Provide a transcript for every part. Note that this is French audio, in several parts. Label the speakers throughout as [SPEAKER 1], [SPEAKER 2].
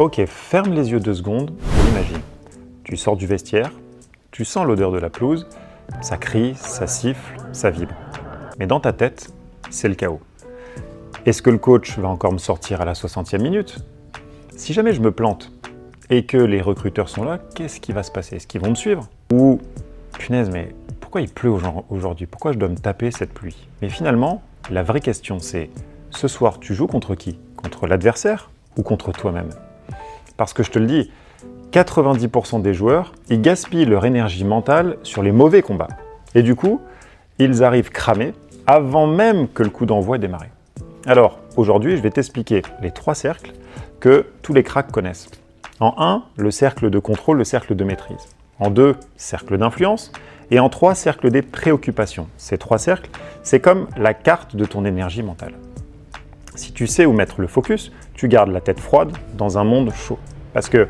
[SPEAKER 1] Ok, ferme les yeux 2 secondes, imagine. Tu sors du vestiaire, tu sens l'odeur de la pelouse, ça crie, ça siffle, ça vibre. Mais dans ta tête, c'est le chaos. Est-ce que le coach va encore me sortir à la 60e minute? Si jamais je me plante et que les recruteurs sont là, qu'est-ce qui va se passer? Est-ce qu'ils vont me suivre? Ou, punaise, mais pourquoi il pleut aujourd'hui? Pourquoi je dois me taper cette pluie? Mais finalement, la vraie question c'est, ce soir, tu joues contre qui? Contre l'adversaire ou contre toi-même? Parce que je te le dis, 90% des joueurs, ils gaspillent leur énergie mentale sur les mauvais combats. Et du coup, ils arrivent cramés avant même que le coup d'envoi ait démarré. Alors, aujourd'hui, je vais t'expliquer les 3 cercles que tous les cracks connaissent. En 1, le cercle de contrôle, le cercle de maîtrise. En 2, cercle d'influence. Et en 3, cercle des préoccupations. Ces 3 cercles, c'est comme la carte de ton énergie mentale. Si tu sais où mettre le focus, tu gardes la tête froide dans un monde chaud. Parce que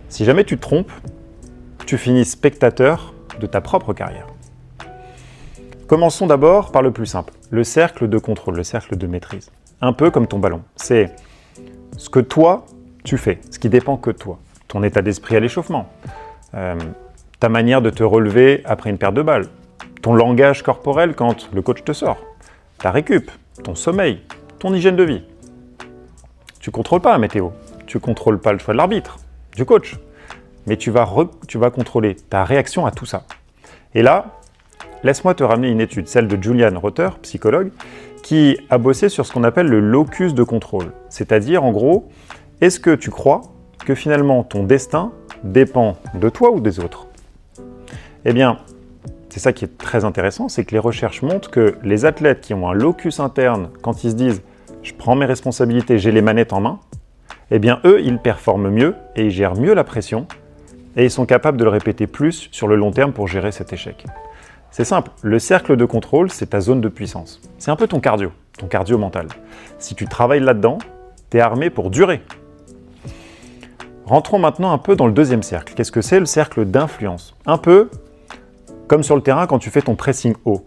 [SPEAKER 1] si jamais tu te trompes, tu finis spectateur de ta propre carrière. Commençons d'abord par le plus simple, le cercle de contrôle, le cercle de maîtrise. Un peu comme ton ballon. C'est ce que toi, tu fais, ce qui dépend que de toi. Ton état d'esprit à l'échauffement, ta manière de te relever après une perte de balle, ton langage corporel quand le coach te sort, ta récup, ton sommeil, ton hygiène de vie. Tu ne contrôles pas la météo, tu ne contrôles pas le choix de l'arbitre, du coach, mais tu vas contrôler ta réaction à tout ça. Et là, laisse-moi te ramener une étude, celle de Julian Rother, psychologue, qui a bossé sur ce qu'on appelle le locus de contrôle. C'est-à-dire, en gros, est-ce que tu crois que finalement ton destin dépend de toi ou des autres? Eh bien, c'est ça qui est très intéressant, c'est que les recherches montrent que les athlètes qui ont un locus interne, quand ils se disent « je prends mes responsabilités, j'ai les manettes en main », eh bien eux, ils performent mieux et ils gèrent mieux la pression et ils sont capables de le répéter plus sur le long terme pour gérer cet échec. C'est simple, le cercle de contrôle, c'est ta zone de puissance. C'est un peu ton cardio mental. Si tu travailles là-dedans, tu es armé pour durer. Rentrons maintenant un peu dans le deuxième cercle. Qu'est-ce que c'est le cercle d'influence? Un peu comme sur le terrain quand tu fais ton pressing haut.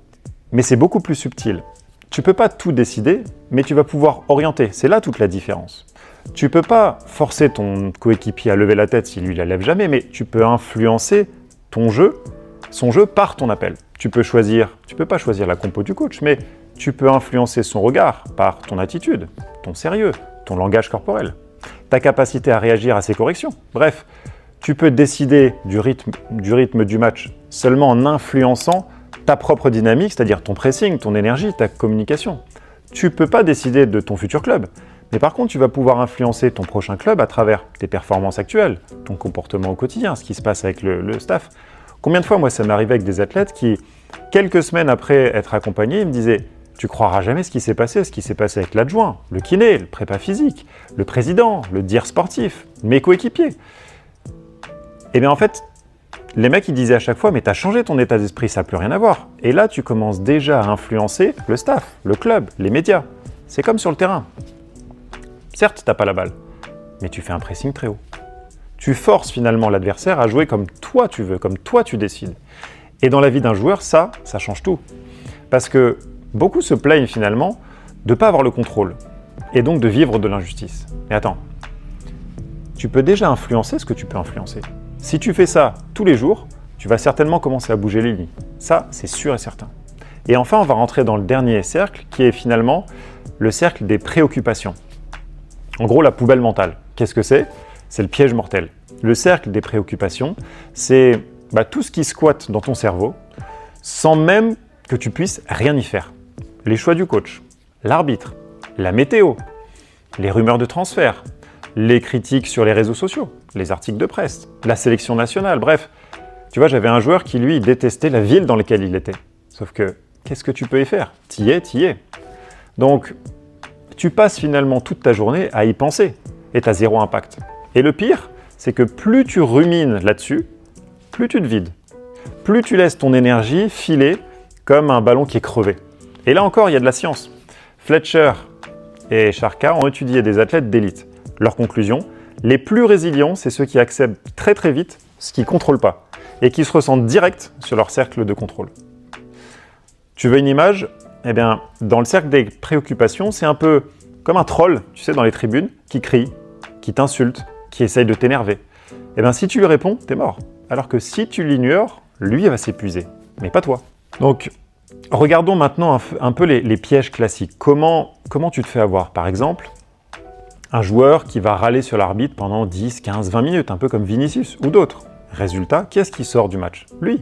[SPEAKER 1] Mais c'est beaucoup plus subtil. Tu ne peux pas tout décider, mais tu vas pouvoir orienter. C'est là toute la différence. Tu ne peux pas forcer ton coéquipier à lever la tête si lui ne la lève jamais, mais tu peux influencer son jeu par ton appel. Tu peux pas choisir la compo du coach, mais tu peux influencer son regard par ton attitude, ton sérieux, ton langage corporel, ta capacité à réagir à ses corrections. Bref, tu peux décider du rythme du match seulement en influençant ta propre dynamique, c'est-à-dire ton pressing, ton énergie, ta communication. Tu ne peux pas décider de ton futur club, mais par contre, tu vas pouvoir influencer ton prochain club à travers tes performances actuelles, ton comportement au quotidien, ce qui se passe avec le staff. Combien de fois, moi, ça m'est arrivé avec des athlètes qui, quelques semaines après être accompagnés, ils me disaient « Tu croiras jamais ce qui s'est passé avec l'adjoint, le kiné, le prépa physique, le président, le dir sportif, mes coéquipiers. » Et bien en fait, les mecs, ils disaient à chaque fois « Mais tu as changé ton état d'esprit, ça n'a plus rien à voir. » Et là, tu commences déjà à influencer le staff, le club, les médias. C'est comme sur le terrain. Certes, tu n'as pas la balle, mais tu fais un pressing très haut. Tu forces finalement l'adversaire à jouer comme toi tu veux, comme toi tu décides. Et dans la vie d'un joueur, ça change tout. Parce que beaucoup se plaignent finalement de ne pas avoir le contrôle et donc de vivre de l'injustice. Mais attends, tu peux déjà influencer ce que tu peux influencer. Si tu fais ça tous les jours, tu vas certainement commencer à bouger les lignes. Ça, c'est sûr et certain. Et enfin, on va rentrer dans le dernier cercle qui est finalement le cercle des préoccupations. En gros, la poubelle mentale. Qu'est-ce que c'est? C'est le piège mortel. Le cercle des préoccupations, c'est tout ce qui squatte dans ton cerveau sans même que tu puisses rien y faire. Les choix du coach, l'arbitre, la météo, les rumeurs de transfert, les critiques sur les réseaux sociaux, les articles de presse, la sélection nationale, bref. Tu vois, j'avais un joueur qui, lui, détestait la ville dans laquelle il était. Sauf que, qu'est-ce que tu peux y faire? T'y es. Donc, tu passes finalement toute ta journée à y penser et tu as zéro impact. Et le pire, c'est que plus tu rumines là-dessus, plus tu te vides. Plus tu laisses ton énergie filer comme un ballon qui est crevé. Et là encore, il y a de la science. Fletcher et Charka ont étudié des athlètes d'élite. Leur conclusion, les plus résilients, c'est ceux qui acceptent très très vite ce qu'ils ne contrôlent pas et qui se ressentent direct sur leur cercle de contrôle. Tu veux une image? Eh bien, dans le cercle des préoccupations, c'est un peu comme un troll, tu sais, dans les tribunes, qui crie, qui t'insulte, qui essaye de t'énerver. Eh bien, si tu lui réponds, t'es mort. Alors que si tu l'ignores, lui va s'épuiser, mais pas toi. Donc, regardons maintenant un peu les pièges classiques. Comment tu te fais avoir? Par exemple, un joueur qui va râler sur l'arbitre pendant 10, 15, 20 minutes, un peu comme Vinicius ou d'autres. Résultat, qui est-ce qui sort du match? Lui,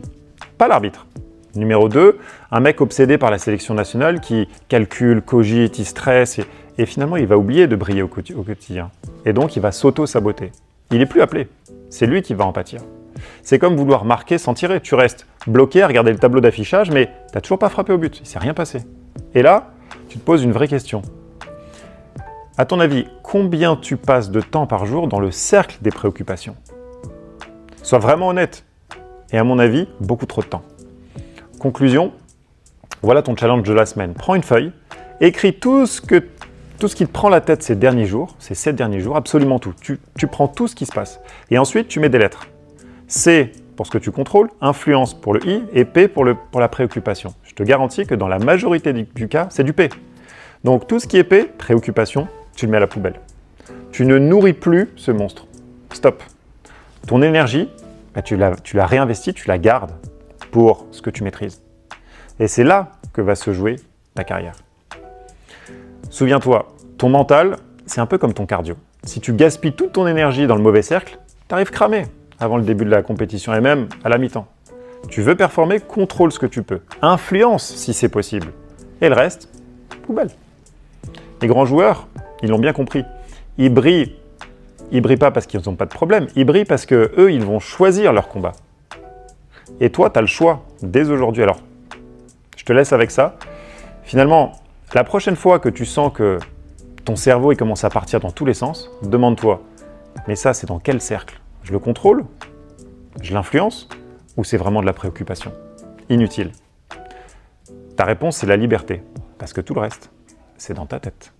[SPEAKER 1] pas l'arbitre. Numéro 2, un mec obsédé par la sélection nationale qui calcule, cogite, il stresse et finalement il va oublier de briller au quotidien. Et donc il va s'auto-saboter. Il n'est plus appelé. C'est lui qui va en pâtir. C'est comme vouloir marquer sans tirer. Tu restes bloqué à regarder le tableau d'affichage, mais tu n'as toujours pas frappé au but. Il ne s'est rien passé. Et là, tu te poses une vraie question. À ton avis, combien tu passes de temps par jour dans le cercle des préoccupations? Sois vraiment honnête. Et à mon avis, beaucoup trop de temps. Conclusion, voilà ton challenge de la semaine. Prends une feuille, écris tout ce qui te prend la tête ces 7 derniers jours, absolument tout. Tu prends tout ce qui se passe. Et ensuite, tu mets des lettres. C pour ce que tu contrôles, influence pour le I et P pour la préoccupation. Je te garantis que dans la majorité du cas, c'est du P. Donc tout ce qui est P, préoccupation, tu le mets à la poubelle. Tu ne nourris plus ce monstre. Stop. Ton énergie, tu la réinvestis, tu la gardes pour ce que tu maîtrises. Et c'est là que va se jouer ta carrière. Souviens-toi, ton mental, c'est un peu comme ton cardio. Si tu gaspilles toute ton énergie dans le mauvais cercle, tu arrives cramé avant le début de la compétition et même à la mi-temps. Tu veux performer, contrôle ce que tu peux. Influence si c'est possible. Et le reste, poubelle. Les grands joueurs, ils l'ont bien compris. Ils brillent pas parce qu'ils n'ont pas de problème. Ils brillent parce qu'eux, ils vont choisir leur combat. Et toi, tu as le choix dès aujourd'hui. Alors, je te laisse avec ça. Finalement, la prochaine fois que tu sens que ton cerveau il commence à partir dans tous les sens, demande-toi, mais ça, c'est dans quel cercle? Je le contrôle? Je l'influence? Ou c'est vraiment de la préoccupation? Inutile. Ta réponse, c'est la liberté. Parce que tout le reste, c'est dans ta tête.